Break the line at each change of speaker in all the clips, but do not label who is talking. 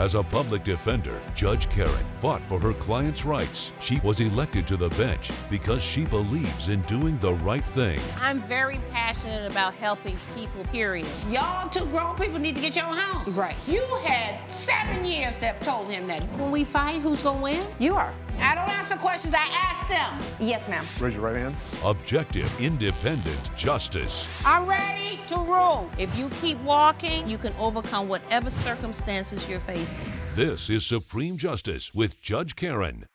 As a public defender, Judge Karen fought for her client's rights. She was elected to the bench because she believes in doing the right thing.
I'm very passionate about helping people, period. Y'all two grown people need to get your own house.
Right.
You had 7 years to have told him that. When we fight, who's gonna win?
You are.
I don't answer questions, I ask them.
Yes, ma'am.
Raise your right hand.
Objective, independent justice.
I'm ready to rule. If you keep walking, you can overcome whatever circumstances you're facing.
This is Supreme Justice with Judge Karen.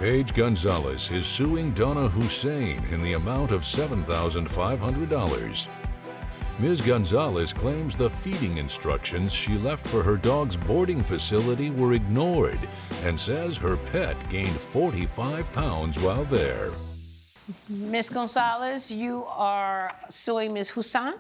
Paige Gonzalez is suing Donna Hussain in the amount of $7,500. Ms. Gonzalez claims the feeding instructions she left for her dog's boarding facility were ignored and says her pet gained 45 pounds while there.
Ms. Gonzalez, you are suing Ms. Hussain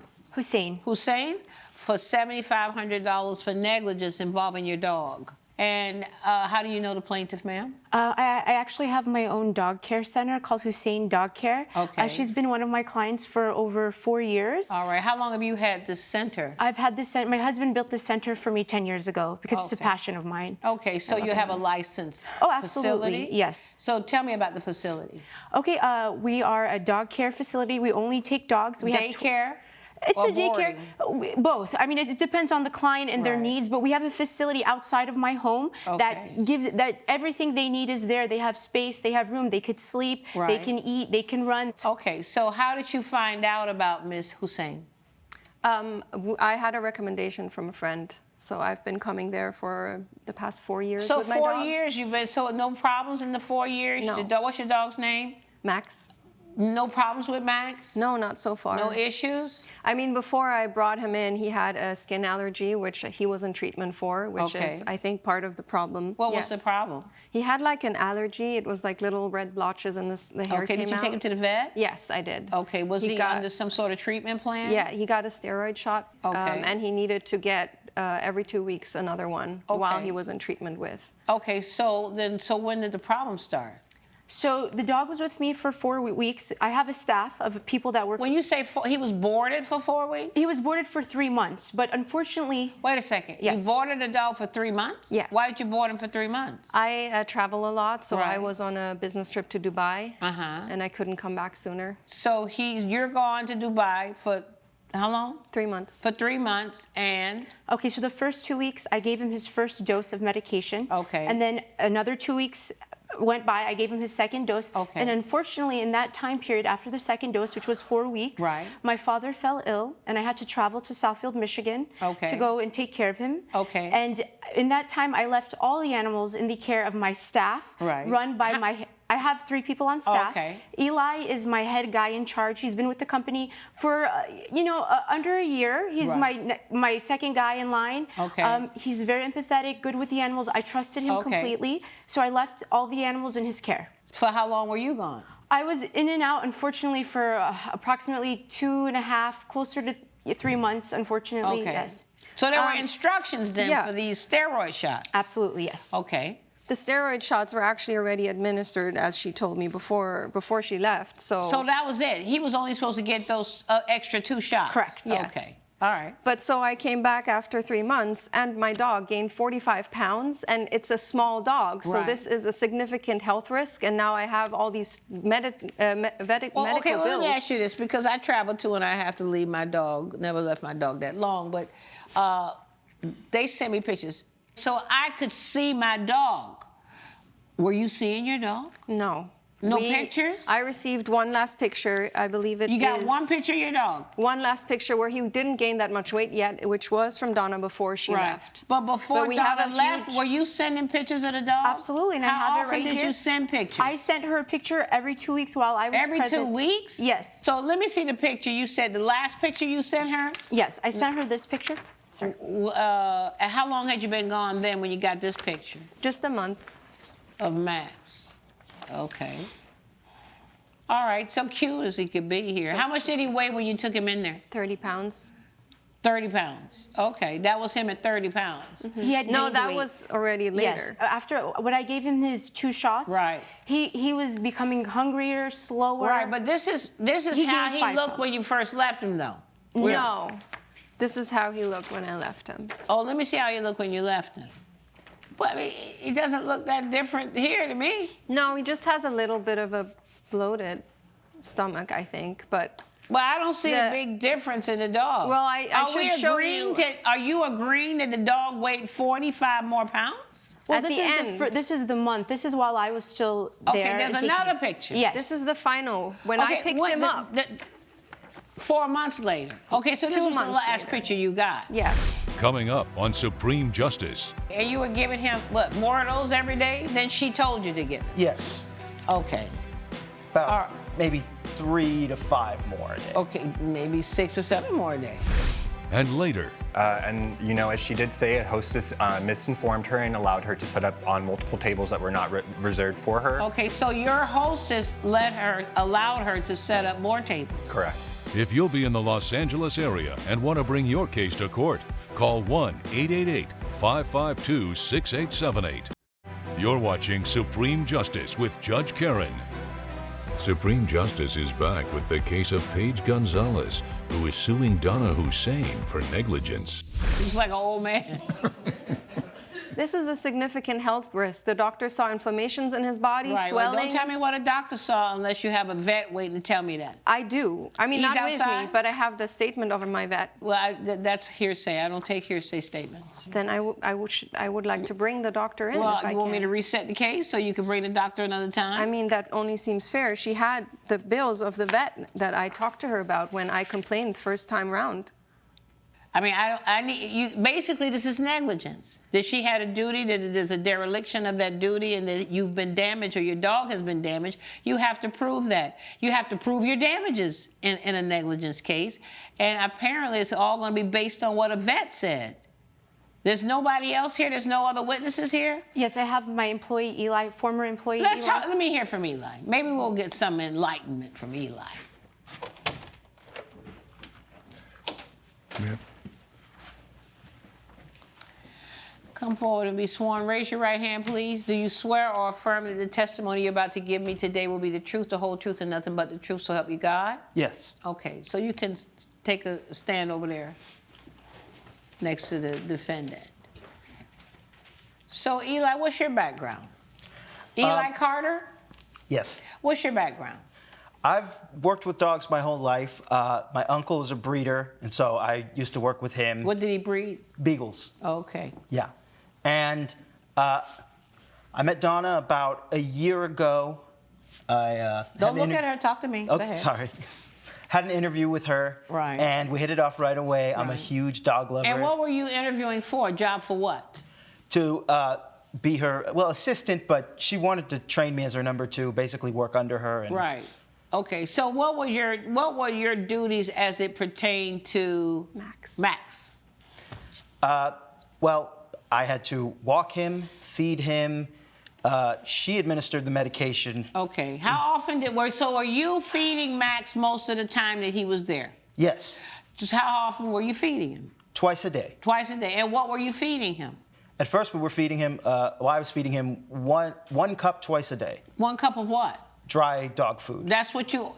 for $7,500 for negligence involving your dog. And how do you know the plaintiff, ma'am?
I actually have my own dog care center called Hussain Dog Care.
Okay.
She's been one of my clients for over 4 years.
All right. How long have you had this center?
I've had this center. My husband built this center for me 10 years ago because it's a passion of mine.
Okay, so you have a licensed
absolutely.
facility?
Yes.
So tell me about the facility.
Okay, we are a dog care facility. We only take dogs. We
Daycare?
It's
or
a daycare, both. I mean, it depends on the client and their needs, but we have a facility outside of my home that gives, that everything they need is there. They have space, they have room, they could sleep, they can eat, they can run.
Okay, so how did you find out about Ms. Hussain?
I had a recommendation from a friend. So I've been coming there for the past 4 years with my dog.
So 4 years you've been, so no problems in the 4 years?
No.
What's your dog's name?
Max.
No problems with Max?
No, not so far.
No issues?
I mean, before I brought him in, he had a skin allergy, which he was in treatment for, which is, I think, part of the problem.
What was the problem?
He had like an allergy. It was like little red blotches and the hair came out.
Did you take him to the vet?
Yes, I did.
Okay, was he under some sort of treatment plan?
Yeah, he got a steroid shot, and he needed to get every 2 weeks another one while he was in treatment with.
Okay, so when did the problem start?
So the dog was with me for 4 weeks. I have a staff of people that work.
When you say he was boarded for 4 weeks?
He was boarded for 3 months, but unfortunately...
Wait a second.
Yes.
You boarded a dog for 3 months?
Yes.
Why did you board him for 3 months?
I travel a lot, so I was on a business trip to Dubai, and I couldn't come back sooner.
So you're gone to Dubai for how long?
3 months.
For 3 months, and?
Okay, so the first 2 weeks, I gave him his first dose of medication.
Okay.
And then another 2 weeks went by, I gave him his second dose.
Okay.
And unfortunately, in that time period, after the second dose, which was 4 weeks, my father fell ill, and I had to travel to Southfield, Michigan to go and take care of him.
Okay.
And in that time, I left all the animals in the care of my staff, run by I have 3 people on staff.
Okay.
Eli is my head guy in charge. He's been with the company for, under a year. He's my second guy in line.
Okay.
He's very empathetic, good with the animals. I trusted him completely. So I left all the animals in his care.
For how long were you gone?
I was in and out, unfortunately, for approximately 2.5, closer to 3 months, unfortunately, yes.
So there were instructions then for these steroid shots?
Absolutely, yes.
Okay.
The steroid shots were actually already administered, as she told me before she left. So
that was it. He was only supposed to get those extra 2 shots.
Correct.
Yes.
Okay. All right.
But so I came back after 3 months, and my dog gained 45 pounds, and it's a small dog, so this is a significant health risk. And now I have all these medical bills.
Okay, well, let me ask you this, because I travel too, and I have to leave my dog. Never left my dog that long, but they sent me pictures, so I could see my dog. Were you seeing your dog?
No.
No pictures?
I received one last picture. I believe it is...
You got one picture of your dog?
One last picture where he didn't gain that much weight yet, which was from Donna before she left.
But before Donna left, were you sending pictures of the dog?
Absolutely, and I have it right here.
How often did you send pictures?
I sent her a picture every 2 weeks while I was present.
Every 2 weeks?
Yes.
So let me see the picture. You said the last picture you sent her?
Yes, I sent her this picture. Sorry.
How long had you been gone then when you got this picture?
Just a month.
Of Max. Okay. All right, so cute as he could be here. How much did he weigh when you took him in there?
30 pounds.
30 pounds. Okay, that was him at 30 pounds.
He had
no, that was already later.
Yes, after when I gave him his 2 shots, he was becoming hungrier, slower.
Right, but this is how he looked when you first left him, though.
No. This is how he looked when I left him.
Oh, let me see how you look when you left him. Well, I mean, he doesn't look that different here to me.
No, he just has a little bit of a bloated stomach, I think, but...
Well, I don't see a big difference in the dog.
Well, I should show you...
Are you agreeing that the dog weighed 45 more pounds?
Well,
At
this
the
is
end.
this is the month. This is while I was still there.
Okay, there's another picture.
Yes.
This is the final, when I picked him up.
4 months later. Okay, so this was the
months
last
later.
picture you got.
Yeah.
Coming up on Supreme Justice.
And you were giving him, what, more of those every day than she told you to give him?
Yes.
Okay.
About maybe 3 to 5 more a day.
Okay, maybe 6 or 7 more a day.
And later,
And, you know, as she did say, a hostess misinformed her and allowed her to set up on multiple tables that were not reserved for her.
Okay, so your hostess allowed her to set up more tables.
Correct.
if you'll be in the Los Angeles area and want to bring your case to court, call 1-888-552-6878. You're watching Supreme Justice with Judge Karen. Supreme Justice is back with the case of Paige Gonzalez, who is suing Donna Hussain for negligence.
He's like an old man.
This is a significant health risk. The doctor saw inflammations in his body,
Right, well,
swelling.
don't tell me what a doctor saw unless you have a vet waiting to tell me that.
I do. I mean,
He's
not with
outside?
me, but I have the statement of my vet.
Well, that's hearsay. I don't take hearsay statements.
Then I would like to bring the doctor in
Well,
if I
you want me
can.
to reset the case so you can bring the doctor another time?
I mean, that only seems fair. She had the bills of the vet that I talked to her about when I complained the first time round.
I mean, I need you. Basically, this is negligence. That she had a duty, that there's a dereliction of that duty, and that you've been damaged or your dog has been damaged. You have to prove that. You have to prove your damages in a negligence case, and apparently, it's all going to be based on what a vet said. There's nobody else here. There's no other witnesses here.
Yes, I have my employee Eli, former employee
Let
Eli.
me hear from Eli. Maybe we'll get some enlightenment from Eli.
Yeah.
Come forward and be sworn. Raise your right hand, please. Do you swear or affirm that the testimony you're about to give me today will be the truth, the whole truth, and nothing but the truth, so help you God?
Yes.
Okay, so you can take a stand over there next to the defendant. So, Eli, what's your background? Eli Carter?
Yes.
What's your background?
I've worked with dogs my whole life. My uncle is a breeder, and so I used to work with him.
What did he breed?
Beagles.
Okay.
Yeah. And I met Donna about a year ago.
Don't look at her. Talk to me. Go
Oh,
ahead.
sorry. Had an interview with her.
Right.
And we hit it off right away. I'm a huge dog lover.
And what were you interviewing for? A job for what?
To be her, well, assistant, but she wanted to train me as her number 2, basically work under her. And
Right. Okay. So what were your duties as it pertained to Max?
Well, I had to walk him, feed him. She administered the medication.
Okay. How often so are you feeding Max most of the time that he was there?
Yes.
Just how often were you feeding him?
Twice a day.
Twice a day. And what were you feeding him?
At first, we were feeding him, I was feeding him one cup twice a day.
1 cup of what?
Dry dog food.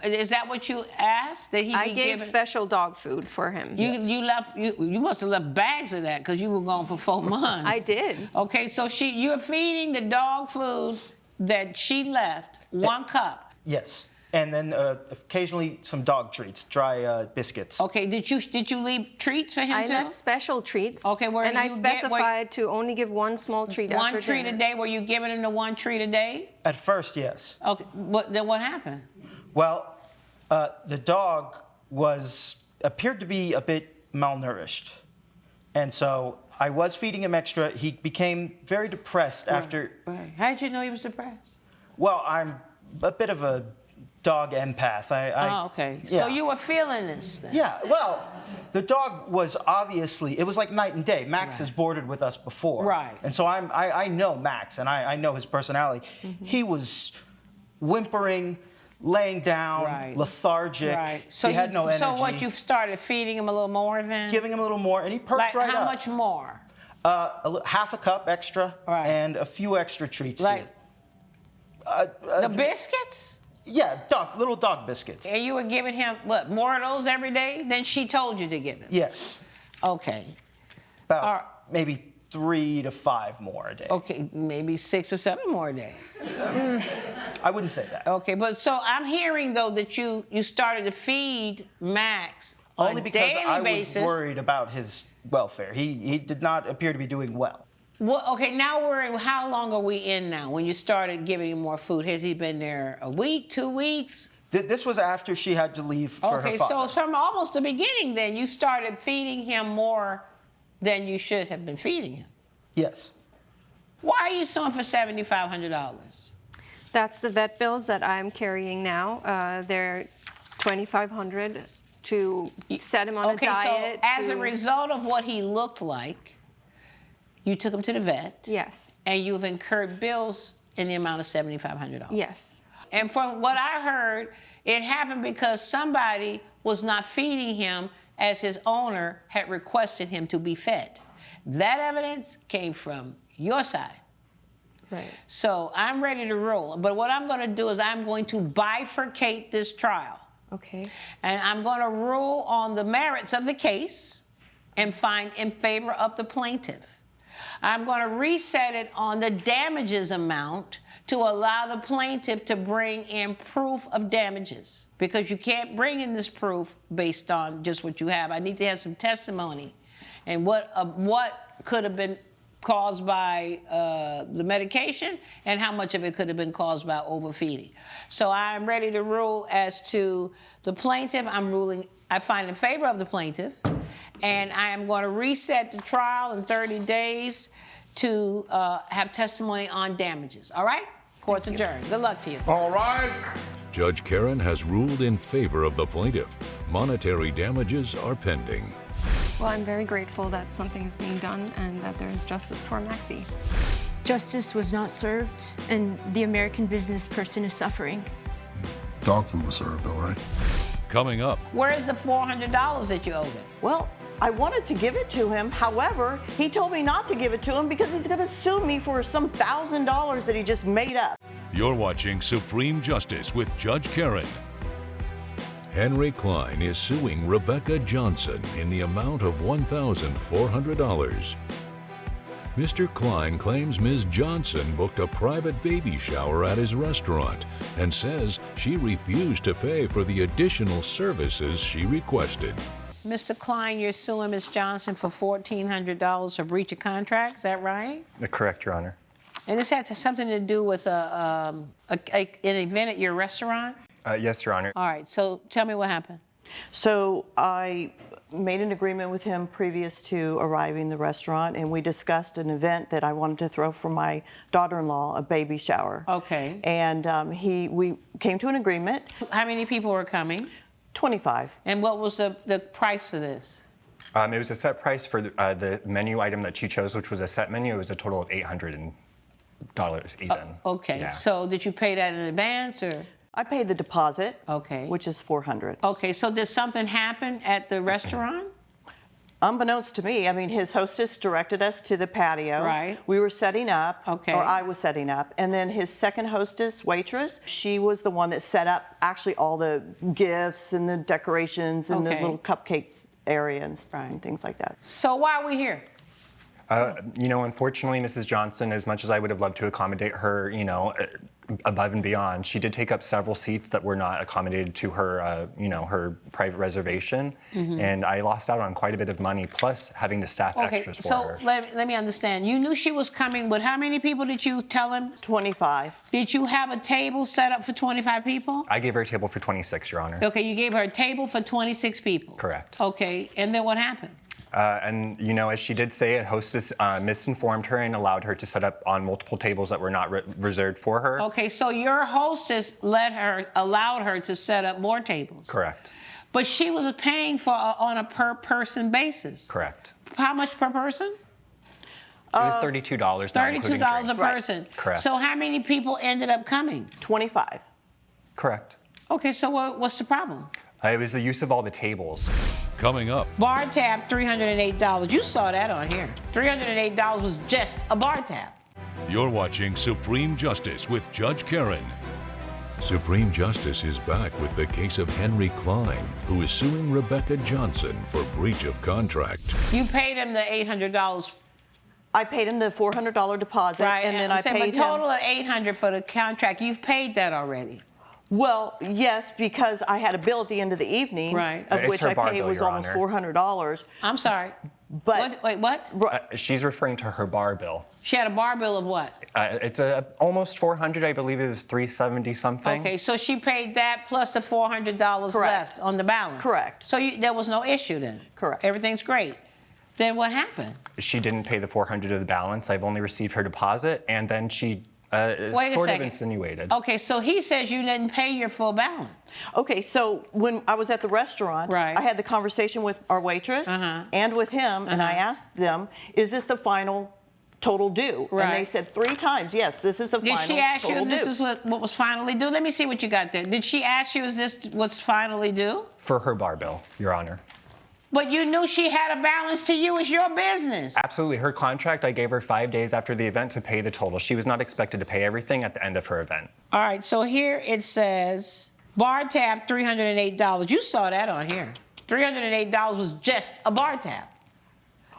Is that what you asked? That he
I
be
gave
given?
special dog food for him.
You must have left bags of that because you were gone for 4 months.
I did.
Okay, so you're feeding the dog food that she left, 1 cup.
Yes. And then occasionally some dog treats, dry biscuits.
Okay, did you leave treats for him
I
too?
left special treats.
Okay,
and I specified to only give 1 small treat after
One treat
dinner.
a day? Were you giving him the 1 treat a day?
At first, yes.
Okay, then what happened?
Well, the dog appeared to be a bit malnourished. And so I was feeding him extra. He became very depressed after.
Right. How did you know he was depressed?
Well, I'm a bit of a dog empath.
Okay.
Yeah.
So you were feeling this then?
Yeah, well, the dog was obviously, it was like night and day. Max has boarded with us before.
Right.
And so I know Max, and I know his personality.
Mm-hmm.
He was whimpering, laying down, lethargic.
Right.
He had no energy.
So what, you started feeding him a little more then?
Giving him a little more, and he perked
like
right
how
up.
much more?
Half a cup extra, and a few extra treats.
Like
here.
the biscuits?
Yeah, little dog biscuits.
And you were giving him, what, more of those every day than she told you to give him?
Yes.
Okay.
About maybe 3 to 5 more a day.
Okay, maybe 6 or 7 more a day.
I wouldn't say that.
Okay, but so I'm hearing though that you started to feed Max on
Only
a
because
daily
I
basis.
was worried about his welfare. He did not appear to be doing well.
Well, okay, now how long are we in now when you started giving him more food? Has he been there a week, 2 weeks?
This was after she had to leave for her
Okay,
father.
so from almost the beginning then, you started feeding him more than you should have been feeding him.
Yes.
Why are you suing for $7,500?
That's the vet bills that I'm carrying now. They're $2,500 to set him on a diet.
So as a result of what he looked like, you took him to the vet.
Yes.
And you've incurred bills in the amount of $7,500.
Yes.
And from what I heard, it happened because somebody was not feeding him as his owner had requested him to be fed. That evidence came from your side.
Right.
So I'm ready to roll. But what I'm going to do is I'm going to bifurcate this trial.
Okay.
And I'm going to rule on the merits of the case and find in favor of the plaintiff. I'm going to reset it on the damages amount to allow the plaintiff to bring in proof of damages, because you can't bring in this proof based on just what you have. I need to have some testimony and what could have been caused by the medication and how much of it could have been caused by overfeeding. So I'm ready to rule as to the plaintiff. I find in favor of the plaintiff, and I am going to reset the trial in 30 days to have testimony on damages. All right? Court's adjourned. Good luck to you.
All rise.
Judge Karen has ruled in favor of the plaintiff. Monetary damages are pending.
Well, I'm very grateful that something is being done and that there is justice for Maxie.
Justice was not served, and the American business person is suffering.
Dog food was served, though, right?
Coming up,
Where's the $400 that you owed him?
Well, I wanted to give it to him. However, he told me not to give it to him because he's going to sue me for some $1,000 that he just made up.
you're watching Supreme Justice with Judge Karen. Henry Kline is suing Rebecca Johnson in the amount of $1,400. Mr. Kline claims Ms. Johnson booked a private baby shower at his restaurant and says she refused to pay for the additional services she requested.
Mr. Kline, you're suing Ms. Johnson for $1,400 for breach of contract, is that right?
Correct, Your Honor.
And this had something to do with an event at your restaurant?
Yes, Your Honor.
All right, so tell me what happened.
So I made an agreement with him previous to arriving at the restaurant, and we discussed an event that I wanted to throw for my daughter-in-law, a baby shower.
Okay.
And we came to an agreement.
How many people were coming?
25.
And what was the price for this?
It was a set price for the menu item that she chose, which was a set menu. It was a total of $800 even.
Okay,
Yeah.
so did you pay that in advance or?
I paid the deposit,
Okay.
which is $400.
Okay, so did something happen at the restaurant?
Unbeknownst to me, I mean, his hostess directed us to the patio.
Right.
We were setting up,
Okay.
or I was setting up, and then his second hostess, waitress, she was the one that set up actually all the gifts and the decorations and
Okay.
the little cupcakes area and
Right.
things like that.
So why are we here?
Unfortunately, Mrs. Johnson, as much as I would have loved to accommodate her, above and beyond, she did take up several seats that were not accommodated to her, her private reservation, and I lost out on quite a bit of money, plus having to staff
Okay,
extras for
so
her.
let me understand. You knew she was coming, but how many people did you tell him?
25.
Did you have a table set up for 25 people?
I gave her a table for 26, Your Honor.
Okay, you gave her a table for 26 people.
Correct.
Okay, and then what happened?
And as she did say, a hostess misinformed her and allowed her to set up on multiple tables that were not reserved for her.
Okay, so your hostess allowed her to set up more tables.
Correct.
But she was paying for on a per person basis.
Correct.
How much per person?
It was $32, not including
$32 a
drinks.
person.
Correct.
So how many people ended up coming?
25.
Correct.
Okay, so what's the problem?
It was the use of all the tables.
Coming up,
Bar tab, $308. You saw that on here. $308 was just a bar tab.
you're watching Supreme Justice with Judge Karen. Supreme Justice is back with the case of Henry Kline, who is suing Rebecca Johnson for breach of contract.
You paid him the $800.
I paid him the $400 deposit,
Right,
and then I paid
a total
him.
of $800 for the contract. You've paid that already.
Well, yes, because I had a bill at the end of the evening,
Right.
of
It's
which
her
I
bar
paid
bill,
was
Your
almost
Honor.
$400.
I'm sorry.
But
Wait, what?
She's referring to her bar bill.
She had a bar bill of what?
It's almost 400. I believe it was 370 something.
Okay, so she paid that plus the $400
Correct.
left on the balance.
Correct.
So there was no issue then.
Correct.
Everything's great. Then what happened?
She didn't pay the 400 of the balance. I've only received her deposit, and then she
Wait a
sort of
second.
insinuated.
Okay, so he says you didn't pay your full balance.
Okay, so when I was at the restaurant,
Right.
I had the conversation with our waitress and with him, and I asked them, is this the final total due? And they
Right.
said 3 times, yes, this is the
Did
final
she ask you
total
if this
due.
is what was finally due? Let me see what you got there. Did she ask you, is this what's finally due?
For her bar bill, Your Honor.
But you knew she had a balance to you. It's your business.
Absolutely. Her contract, I gave her 5 days after the event to pay the total. She was not expected to pay everything at the end of her event.
All right, so here it says bar tab $308. You saw that on here. $308 was just a bar tab.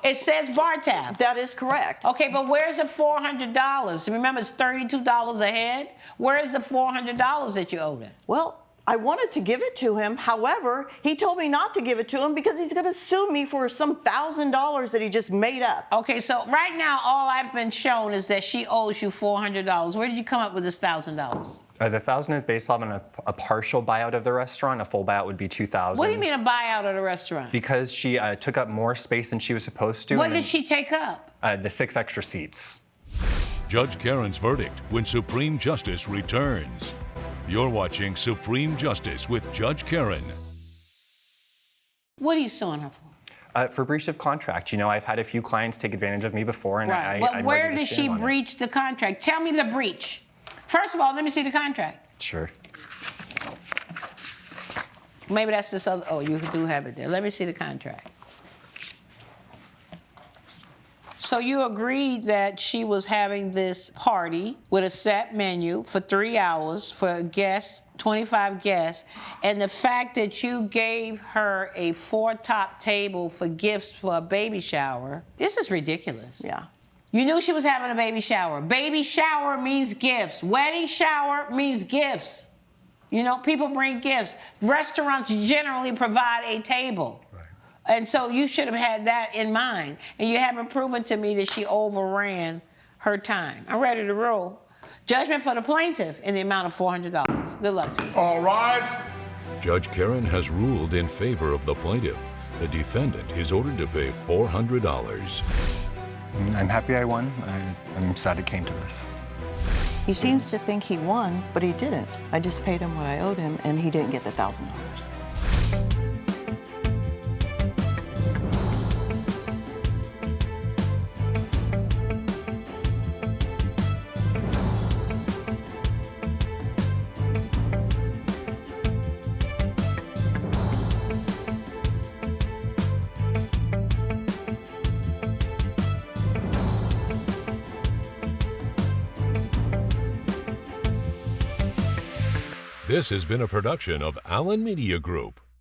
It says bar tab.
That is correct.
Okay, but where's the $400? Remember, it's $32 a head. Where's the $400 that you owed him?
Well, I wanted to give it to him. However, he told me not to give it to him because he's going to sue me for some $1,000 that he just made up.
Okay, so right now, all I've been shown is that she owes you $400. Where did you come up with this $1,000?
The 1,000 is based on a partial buyout of the restaurant. A full buyout would be 2,000.
What do you mean a buyout of the restaurant?
Because she took up more space than she was supposed to.
What
and
did she take up?
The 6 extra seats.
Judge Karen's verdict when Supreme Justice returns. You're watching Supreme Justice with Judge Karen.
What are you suing her for?
For breach of contract. You know, I've had a few clients take advantage of me before, and
Right.
I'm
But where
ready to
did she
stand on it.
breach the contract? Tell me the breach. First of all, let me see the contract.
Sure.
Maybe that's this other. Oh, you do have it there. Let me see the contract. So you agreed that she was having this party with a set menu for 3 hours for guests, 25 guests, and the fact that you gave her a 4-top table for gifts for a baby shower, this is ridiculous.
Yeah.
You knew she was having a baby shower. Baby shower means gifts. Wedding shower means gifts. You know, people bring gifts. Restaurants generally provide a table. And so you should have had that in mind. And you haven't proven to me that she overran her time. I'm ready to roll. Judgment for the plaintiff in the amount of $400. Good luck to you.
All rise.
Judge Karen has ruled in favor of the plaintiff. The defendant is ordered to pay $400.
I'm happy I won. I'm sad it came to this.
He seems to think he won, but he didn't. I just paid him what I owed him, and he didn't get the $1,000.
This has been a production of Allen Media Group.